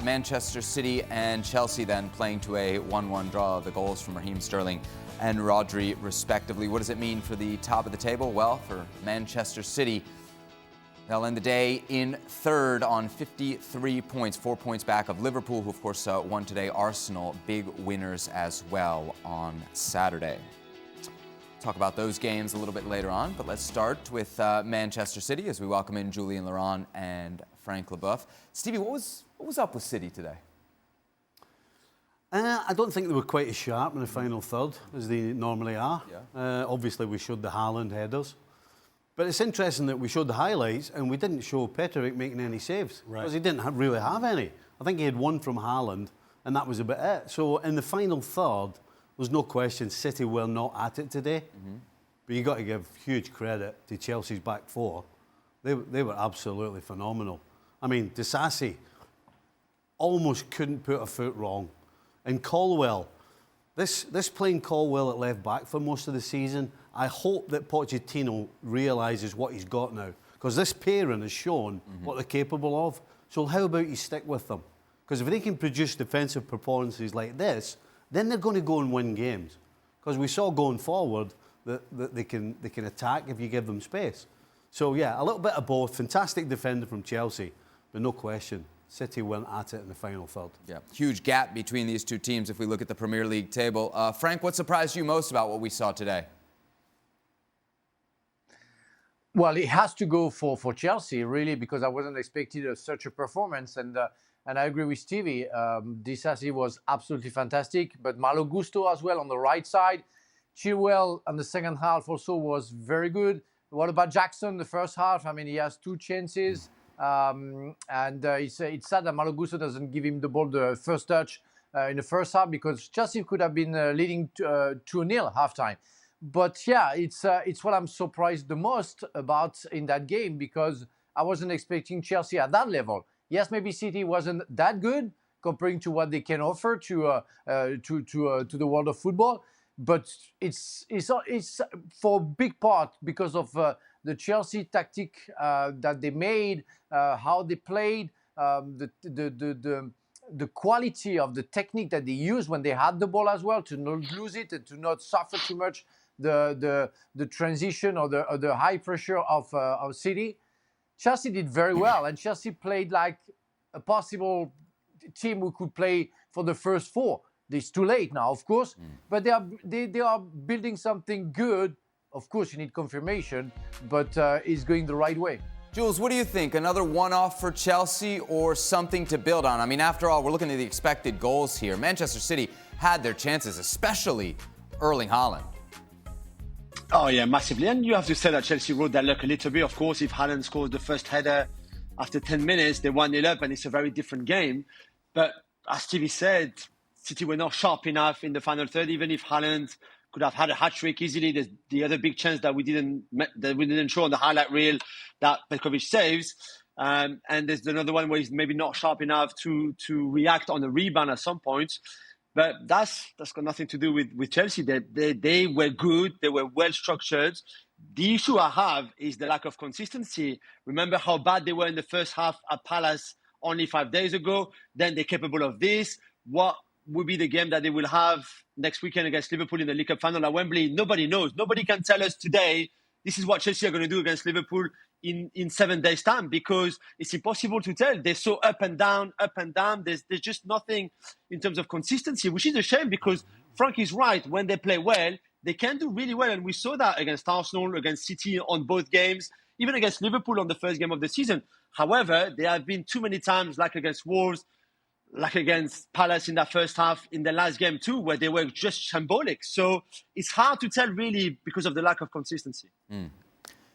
Manchester City and Chelsea then playing to a 1-1 draw. The goals from Raheem Sterling and Rodri, respectively. What does it mean for the top of the table? Well, for Manchester City, they'll end the day in third on 53 points, 4 points back of Liverpool, who, of course, won today. Arsenal, big winners as well on Saturday. Talk about those games a little bit later on, but let's start with Manchester City as we welcome in Julien Laurent and Frank Leboeuf. Stevie, what was up with City today? I don't think they were quite as sharp in the final third as they normally are. Yeah. Obviously, we showed the Haaland headers. But it's interesting that we showed the highlights and we didn't show Petrovic making any saves. Right. Because he didn't really have any. I think he had one from Haaland, and that was about it. So in the final third, there's no question City were not at it today. Mm-hmm. But you've got to give huge credit to Chelsea's back four. They were absolutely phenomenal. I mean, Disasi almost couldn't put a foot wrong. And Colwill, this playing Colwill at left back for most of the season, I hope that Pochettino realises what he's got now. Because this pairing has shown what they're capable of. So how about you stick with them? Because if they can produce defensive performances like this, then they're going to go and win games. Because we saw going forward that they can attack if you give them space. So yeah, a little bit of both. Fantastic defender from Chelsea, but no question, City went at it in the final third. Yeah, huge gap between these two teams if we look at the Premier League table. Frank, what surprised you most about what we saw today? Well, it has to go for Chelsea, really, because I wasn't expecting such a performance. And I agree with Stevie. Disasi was absolutely fantastic, but Malo Gusto as well on the right side. Chilwell in the second half also was very good. What about Jackson the first half? I mean, he has 2 chances. It's sad that Malo Gusto doesn't give him the ball the first touch in the first half, because Chelsea could have been leading 2-0 halftime. But yeah, it's what I'm surprised the most about in that game, because I wasn't expecting Chelsea at that level. Yes, maybe City wasn't that good comparing to what they can offer to the world of football, but it's for a big part because of the Chelsea tactic that they made, how they played, the quality of the technique that they used when they had the ball as well, to not lose it and to not suffer too much the transition or the high pressure of City. Chelsea did very well, and Chelsea played like a possible team who could play for the first 4. It's too late now, of course, but they are building something good. Of course, you need confirmation, but it's going the right way. Jules, what do you think? Another one-off for Chelsea or something to build on? I mean, after all, we're looking at the expected goals here. Manchester City had their chances, especially Erling Haaland. Oh, yeah, massively. And you have to say that Chelsea rode their luck a little bit. Of course, if Haaland scores the first header after 10 minutes, they 1-0 up, and it's a very different game. But as Stevie said, City were not sharp enough in the final third. Even if Haaland could have had a hat-trick easily, there's the other big chance that we didn't show on the highlight reel that Petkovic saves. And there's another one where he's maybe not sharp enough to react on a rebound at some point. But that's got nothing to do with Chelsea. They were good. They were well structured. The issue I have is the lack of consistency. Remember how bad they were in the first half at Palace only 5 days ago. Then they're capable of this. What will be the game that they will have next weekend against Liverpool in the League Cup final at Wembley? Nobody knows. Nobody can tell us today this is what Chelsea are going to do against Liverpool in 7 days' time, because it's impossible to tell. They're so up and down. There's just nothing in terms of consistency, which is a shame, because Frank is right. When they play well, they can do really well. And we saw that against Arsenal, against City on both games, even against Liverpool on the first game of the season. However, there have been too many times, like against Wolves, like against Palace in that first half, in the last game too, where they were just shambolic. So it's hard to tell really because of the lack of consistency.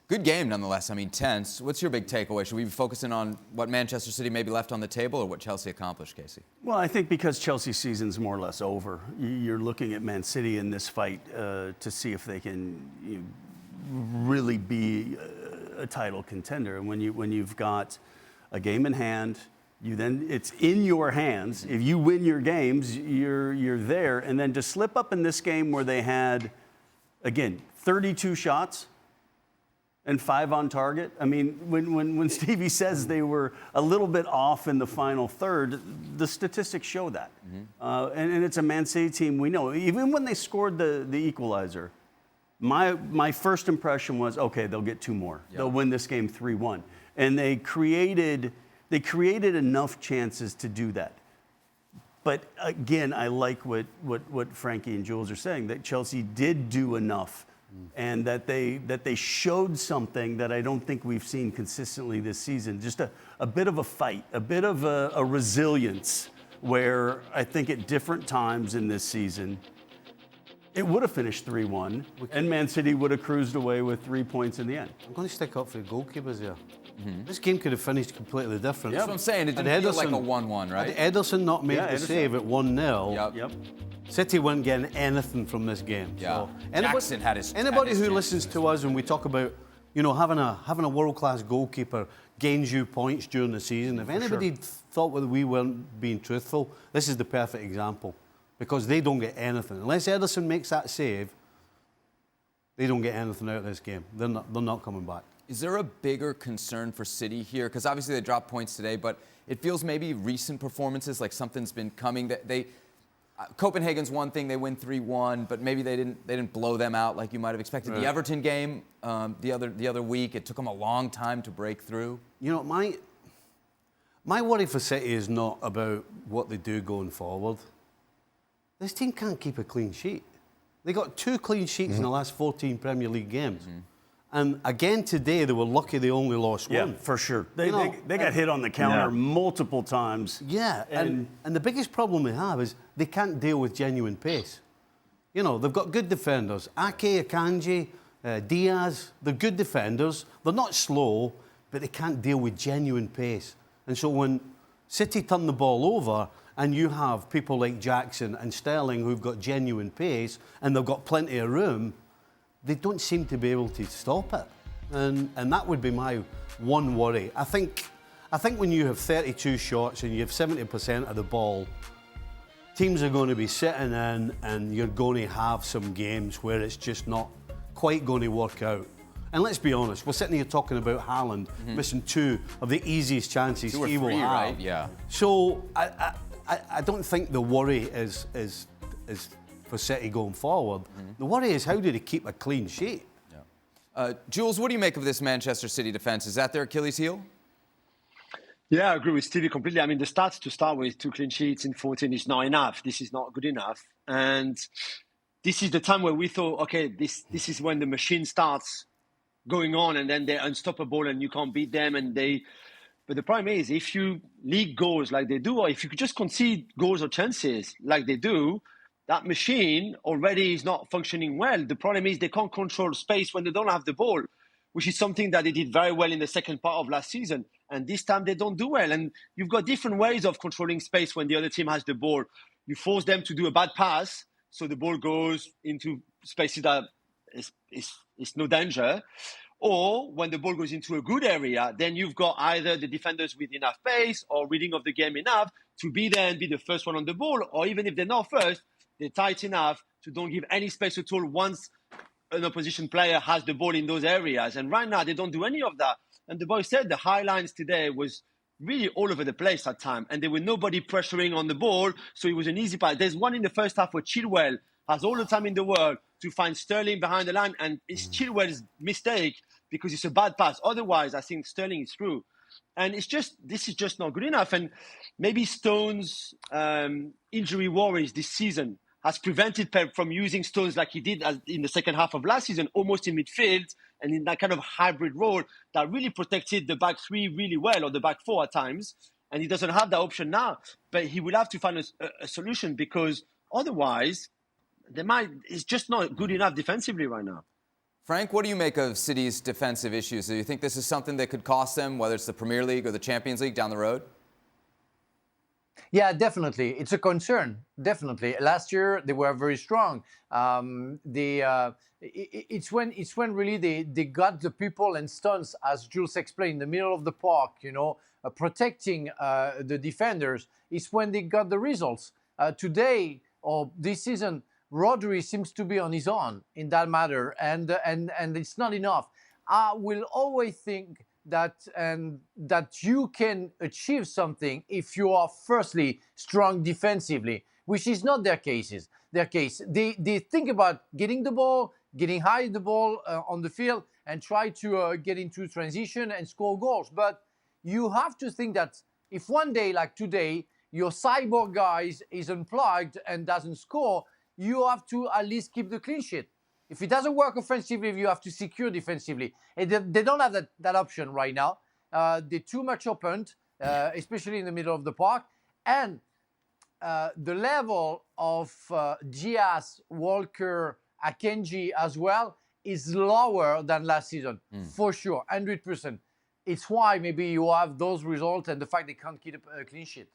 Good game nonetheless. I mean, tense. What's your big takeaway? Should we be focusing on what Manchester City maybe left on the table or what Chelsea accomplished, Casey? Well, I think because Chelsea's season's more or less over, you're looking at Man City in this fight to see if they can really be a title contender. And when you've got a game in hand, it's in your hands. If you win your games, you're there. And then to slip up in this game where they had, again, 32 shots, and 5 on target. I mean, when Stevie says they were a little bit off in the final third, the statistics show that. And it's a Man City team we know. Even when they scored the equalizer, my first impression was, okay, they'll get 2 more. Yep. They'll win this game 3-1. And they created enough chances to do that. But again, I like what Frankie and Jules are saying, that Chelsea did do enough. And that they showed something that I don't think we've seen consistently this season. Just a bit of a fight, a bit of a resilience, where I think at different times in this season, it would have finished 3-1, and Man City would have cruised away with 3 points in the end. I'm going to stick up for the goalkeepers here. This game could have finished completely different. That's what I'm saying. It didn't feel like a 1-1, right? Had Ederson not made the save at 1-0, Yep. City weren't getting anything from this game. Yeah. So Jackson had his anybody who chances listens to us when we talk about, having a world-class goalkeeper gains you points during the season. If anybody thought that we weren't being truthful, this is the perfect example, because they don't get anything unless Ederson makes that save. They don't get anything out of this game. They're not coming back. Is there a bigger concern for City here? Because obviously they dropped points today, but it feels maybe recent performances like something's been coming. Copenhagen's one thing, they win 3-1, but maybe they didn't blow them out like you might have expected. Right. The Everton game the other week, it took them a long time to break through. My worry for City is not about what they do going forward. This team can't keep a clean sheet. They got 2 clean sheets in the last 14 Premier League games. And again today, they were lucky they only lost 1. Yeah, for sure. They got hit on the counter multiple times. Yeah, and the biggest problem they have is they can't deal with genuine pace. They've got good defenders. Ake, Akanji, Diaz, they're good defenders. They're not slow, but they can't deal with genuine pace. And so when City turn the ball over and you have people like Jackson and Sterling who've got genuine pace and they've got plenty of room, they don't seem to be able to stop it. And that would be my one worry. I think when you have 32 shots and you have 70% of the ball, teams are going to be sitting in and you're going to have some games where it's just not quite going to work out. And let's be honest, we're sitting here talking about Haaland missing 2 of the easiest chances he will have. Right? Yeah. So I don't think the worry is for City going forward. The worry is how do they keep a clean sheet? Yeah. Jules, what do you make of this Manchester City defence? Is that their Achilles heel? Yeah, I agree with Stevie completely. I mean, the stats to start with, 2 clean sheets in 14 is not enough. This is not good enough. And this is the time where we thought, okay, this is when the machine starts going on and then they're unstoppable and you can't beat them. But the problem is, if you leak goals like they do, or if you could just concede goals or chances like they do, that machine already is not functioning well. The problem is they can't control space when they don't have the ball, which is something that they did very well in the second part of last season. And this time they don't do well. And you've got different ways of controlling space when the other team has the ball. You force them to do a bad pass, so the ball goes into spaces that is no danger. Or when the ball goes into a good area, then you've got either the defenders with enough pace or reading of the game enough to be there and be the first one on the ball. Or even if they're not first, they're tight enough to don't give any space at all once an opposition player has the ball in those areas. And right now, they don't do any of that. And the boys said the high lines today was really all over the place at time. And there were nobody pressuring on the ball, so it was an easy pass. There's one in the first half where Chilwell has all the time in the world to find Sterling behind the line, and it's Chilwell's mistake because it's a bad pass. Otherwise, I think Sterling is through. And this is just not good enough. And maybe Stones' injury worries this season has prevented Pep from using Stones like he did in the second half of last season, almost in midfield and in that kind of hybrid role that really protected the back 3 really well, or the back 4 at times. And he doesn't have that option now. But he will have to find a solution, because otherwise it's just not good enough defensively right now. Frank, what do you make of City's defensive issues? Do you think this is something that could cost them, whether it's the Premier League or the Champions League down the road? Yeah, definitely. It's a concern, definitely. Last year, they were very strong. It's when really they got the people and Stones, as Jules explained, in the middle of the park, protecting the defenders. It's when they got the results. Today, or this season, Rodri seems to be on his own in that matter, and it's not enough. I will always think that you can achieve something if you are firstly strong defensively, which is not their case. They think about getting the ball, getting high the ball on the field, and try to get into transition and score goals. But you have to think that if one day, like today, your cyborg guy is unplugged and doesn't score, you have to at least keep the clean sheet. If it doesn't work offensively, you have to secure defensively. And they don't have that option right now. They're too much opened, especially in the middle of the park. And the level of Diaz, Walker, Akanji as well is lower than last season, for sure, 100%. It's why maybe you have those results and the fact they can't keep a clean sheet.